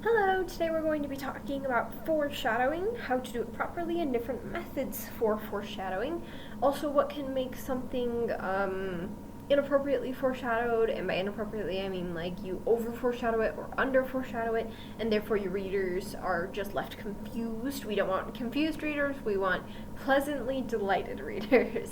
Hello, today we're going to be talking about foreshadowing, how to do it properly, and different methods for foreshadowing. Also, what can make something inappropriately foreshadowed, and by inappropriately I mean like you over foreshadow it or under foreshadow it, and therefore your readers are just left confused. We don't want confused readers, we want pleasantly delighted readers.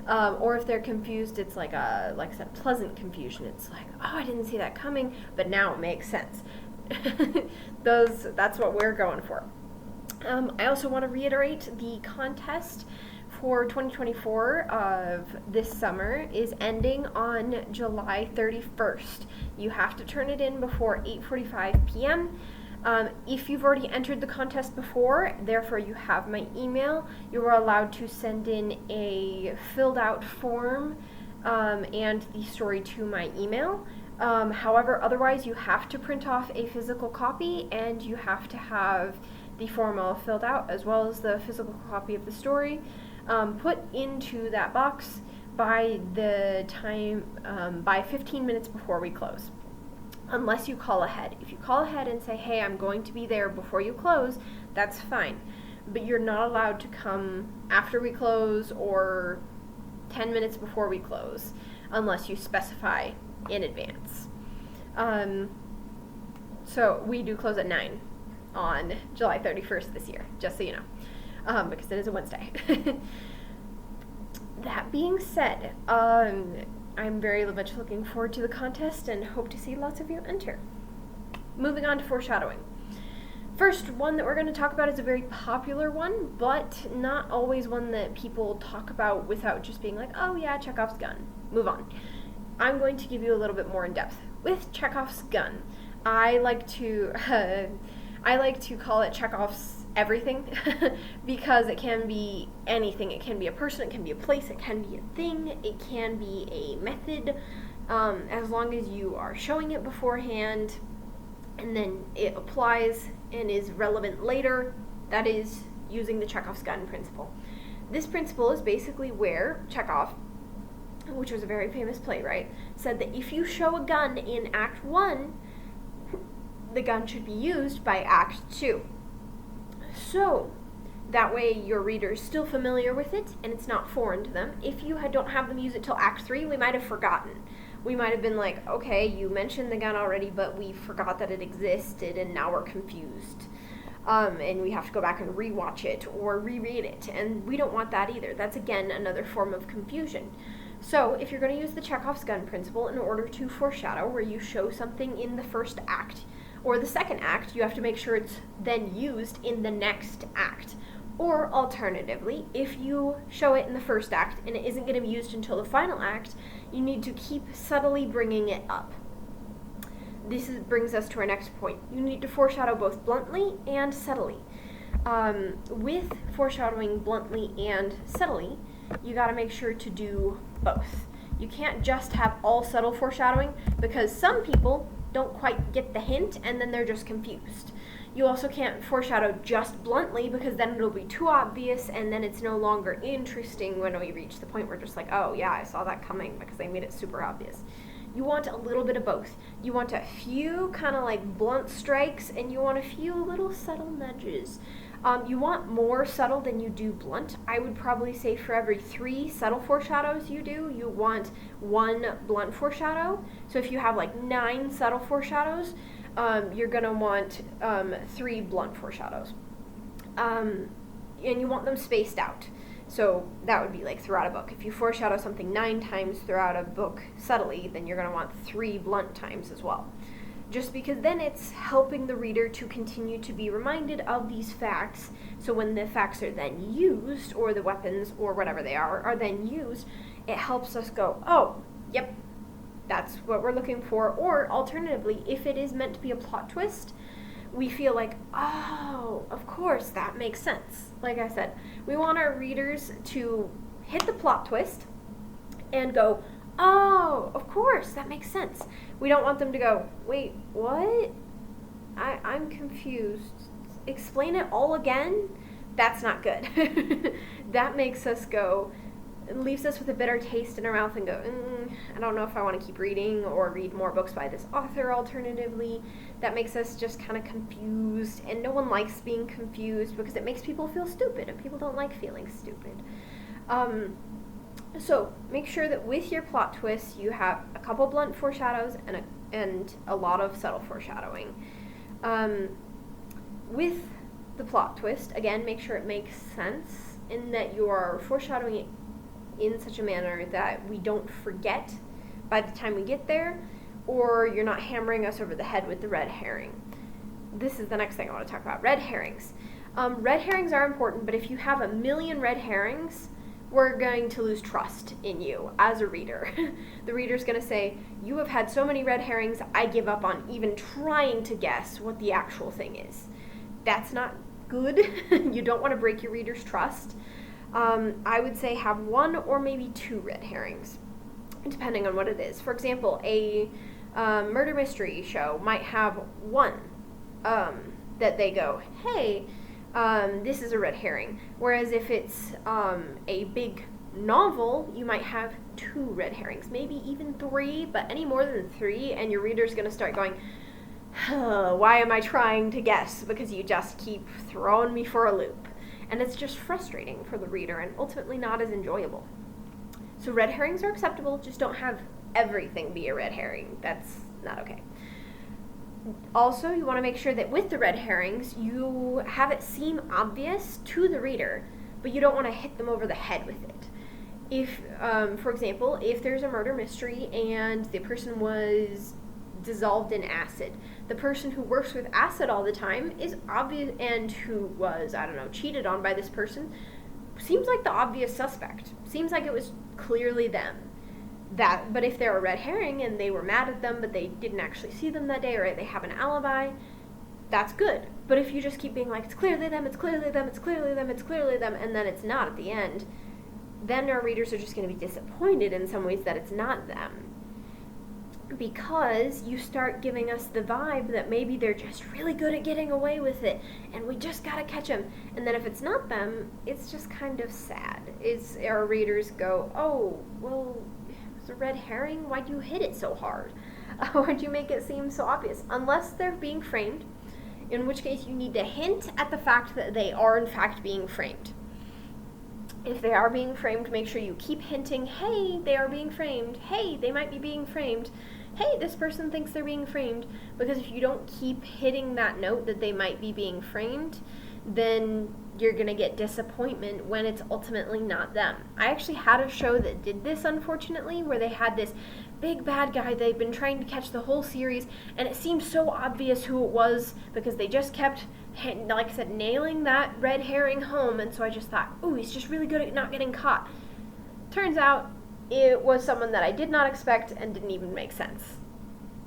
Or if they're confused, it's like I said, pleasant confusion. It's like, oh, I didn't see that coming, but now it makes sense. That's what we're going for. I also want to reiterate the contest for 2024 of this summer is ending on July 31st. You have to turn it in before 8:45 p.m. If you've already entered the contest before, therefore you have my email, you are allowed to send in a filled out form and the story to my email. However, otherwise you have to print off a physical copy and you have to have the form all filled out as well as the physical copy of the story put into that box by the time, by 15 minutes before we close. Unless you call ahead. If you call ahead and say, hey, I'm going to be there before you close, that's fine. But you're not allowed to come after we close or 10 minutes before we close unless you specify in advance. So we do close at 9 on July 31st this year, just so you know, because it is a Wednesday. That being said, I'm very much looking forward to the contest and hope to see lots of you enter. Moving on to foreshadowing. First one that we're going to talk about is a very popular one, but not always one that people talk about without just being like, oh yeah, Chekov's gun. Move on. I'm going to give you a little bit more in depth. With Chekov's gun, I like to call it Chekov's everything because it can be anything. It can be a person, it can be a place, it can be a thing, it can be a method, as long as you are showing it beforehand and then it applies and is relevant later. That is using the Chekov's gun principle. This principle is basically where Chekov, which was a very famous playwright, said that if you show a gun in Act 1, the gun should be used by Act 2. So, that way your reader's still familiar with it, and it's not foreign to them. If you don't have them use it till Act 3, we might have forgotten. We might have been like, okay, you mentioned the gun already, but we forgot that it existed, and now we're confused. And we have to go back and rewatch it or reread it, and we don't want that either. That's, again, another form of confusion. So, if you're going to use the Chekov's gun principle in order to foreshadow, where you show something in the first act or the second act, you have to make sure it's then used in the next act. Or, alternatively, if you show it in the first act and it isn't going to be used until the final act, you need to keep subtly bringing it up. This brings us to our next point. You need to foreshadow both bluntly and subtly. With foreshadowing bluntly and subtly, you got to make sure to do both. You can't just have all subtle foreshadowing because some people don't quite get the hint and then they're just confused. You also can't foreshadow just bluntly because then it'll be too obvious and then it's no longer interesting when we reach the point where just like, oh yeah, I saw that coming because they made it super obvious. You want a little bit of both. You want a few kind of like blunt strikes and you want a few little subtle nudges. You want more subtle than you do blunt. I would probably say for every 3 subtle foreshadows you do, you want 1 blunt foreshadow. So if you have like 9 subtle foreshadows, you're going to want 3 blunt foreshadows. And you want them spaced out. So that would be like throughout a book. If you foreshadow something 9 times throughout a book subtly, then you're going to want 3 blunt times as well. Just because then it's helping the reader to continue to be reminded of these facts. So when the facts are then used, or the weapons, or whatever they are then used, it helps us go, oh, yep, that's what we're looking for. Or alternatively, if it is meant to be a plot twist, we feel like, oh, of course, that makes sense. Like I said, we want our readers to hit the plot twist and go, oh, of course, that makes sense. We don't want them to go, wait, what? I'm confused. Explain it all again? That's not good. That makes us go, It leaves us with a bitter taste in our mouth and go, I don't know if I want to keep reading or read more books by this author alternatively. That makes us just kind of confused, and no one likes being confused because it makes people feel stupid, and people don't like feeling stupid. So make sure that with your plot twists you have a couple blunt foreshadows and a lot of subtle foreshadowing. With the plot twist, again, make sure it makes sense in that you are foreshadowing it in such a manner that we don't forget by the time we get there, or you're not hammering us over the head with the red herring. This is the next thing I want to talk about, red herrings. Red herrings are important, but if you have a million red herrings, we're going to lose trust in you as a reader. The reader's going to say, you have had so many red herrings, I give up on even trying to guess what the actual thing is. That's not good. You don't want to break your reader's trust. I would say have one or maybe two red herrings, depending on what it is. For example, a murder mystery show might have one that they go, hey, this is a red herring. Whereas if it's a big novel, you might have two red herrings, maybe even three, but any more than three, and your reader's going to start going, why am I trying to guess? Because you just keep throwing me for a loop. And it's just frustrating for the reader and ultimately not as enjoyable. So red herrings are acceptable, just don't have everything be a red herring. That's not okay. Also, you want to make sure that with the red herrings, you have it seem obvious to the reader, but you don't want to hit them over the head with it. If, for example, if there's a murder mystery and the person was dissolved in acid, the person who works with acid all the time is obvious, and who was, cheated on by this person, seems like the obvious suspect. Seems like it was clearly them. But if they're a red herring and they were mad at them but they didn't actually see them that day, or they have an alibi, that's good. But if you just keep being like, it's clearly them, it's clearly them, it's clearly them, it's clearly them, and then it's not at the end, then our readers are just going to be disappointed in some ways that it's not them. Because you start giving us the vibe that maybe they're just really good at getting away with it, and we just gotta catch them. And then if it's not them, it's just kind of sad. Our readers go, oh, well, it's a red herring? Why'd you hit it so hard? Why'd you make it seem so obvious? Unless they're being framed, in which case you need to hint at the fact that they are in fact being framed. If they are being framed, make sure you keep hinting, hey, they are being framed. Hey, they might be being framed. Hey, this person thinks they're being framed. Because if you don't keep hitting that note that they might be being framed, then you're going to get disappointment when it's ultimately not them. I actually had a show that did this, unfortunately, where they had this big bad guy they'd been trying to catch the whole series, and it seemed so obvious who it was because they just kept, like I said, nailing that red herring home, and so I just thought, ooh, he's just really good at not getting caught. Turns out it was someone that I did not expect and didn't even make sense.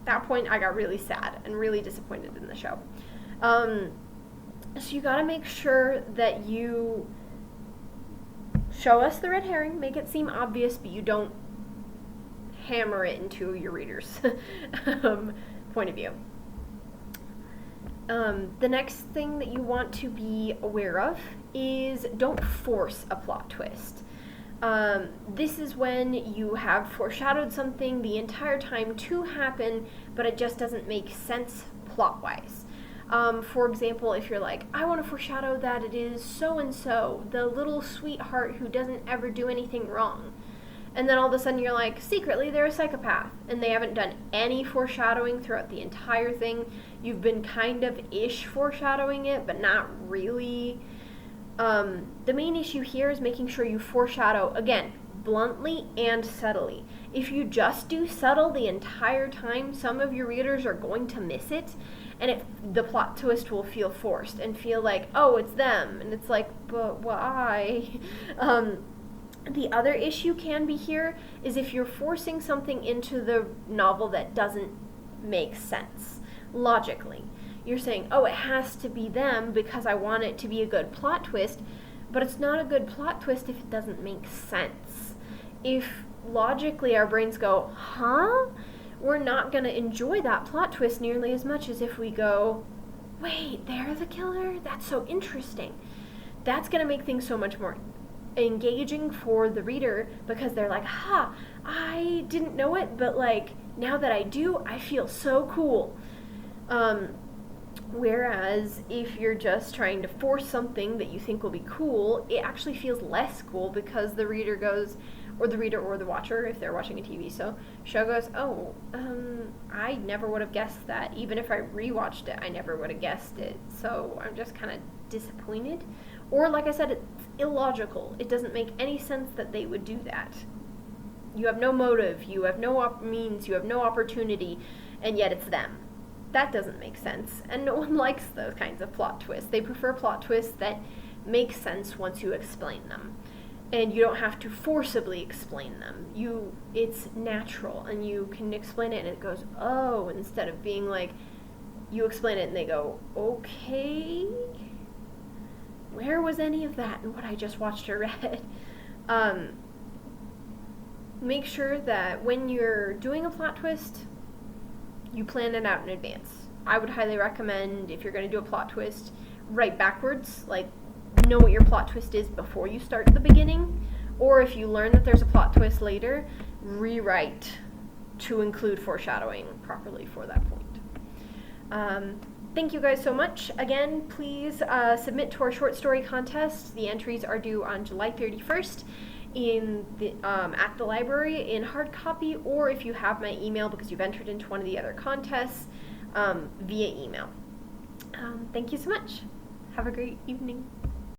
At that point, I got really sad and really disappointed in the show. So you gotta make sure that you show us the red herring, make it seem obvious, but you don't hammer it into your reader's point of view. The next thing that you want to be aware of is don't force a plot twist. This is when you have foreshadowed something the entire time to happen, but it just doesn't make sense plot-wise. For example, if you're like, I want to foreshadow that it is so-and-so, the little sweetheart who doesn't ever do anything wrong. And then all of a sudden you're like, secretly they're a psychopath. And they haven't done any foreshadowing throughout the entire thing. You've been kind of ish foreshadowing it, but not really. The main issue here is making sure you foreshadow, again, bluntly and subtly. If you just do subtle the entire time, some of your readers are going to miss it, and the plot twist will feel forced and feel like, oh, it's them. And it's like, but why? The other issue can be here is if you're forcing something into the novel that doesn't make sense logically. You're saying, oh, it has to be them because I want it to be a good plot twist, but it's not a good plot twist if it doesn't make sense. If logically our brains go, huh? We're not going to enjoy that plot twist nearly as much as if we go, wait, they're the killer? That's so interesting. That's going to make things so much more engaging for the reader because they're like, ha, I didn't know it, but like now that I do, I feel so cool. Whereas if you're just trying to force something that you think will be cool, it actually feels less cool because the reader goes, or the reader or the watcher, if they're watching a TV show goes, oh, I never would have guessed that. Even if I rewatched it, I never would have guessed it. So I'm just kind of disappointed. Or like I said, it's illogical. It doesn't make any sense that they would do that. You have no motive, you have no means, you have no opportunity, and yet it's them. That doesn't make sense, and no one likes those kinds of plot twists. They prefer plot twists that make sense once you explain them. And you don't have to forcibly explain them. It's natural, and you can explain it and it goes, oh, instead of being like, you explain it and they go, okay, where was any of that in what I just watched or read? Make sure that when you're doing a plot twist, you plan it out in advance. I would highly recommend, if you're going to do a plot twist, write backwards, like know what your plot twist is before you start at the beginning, or if you learn that there's a plot twist later, rewrite to include foreshadowing properly for that point. Thank you guys so much. Again, please submit to our short story contest. The entries are due on July 31st. At the library in hard copy, or if you have my email because you've entered into one of the other contests, via email. Thank you so much. Have a great evening.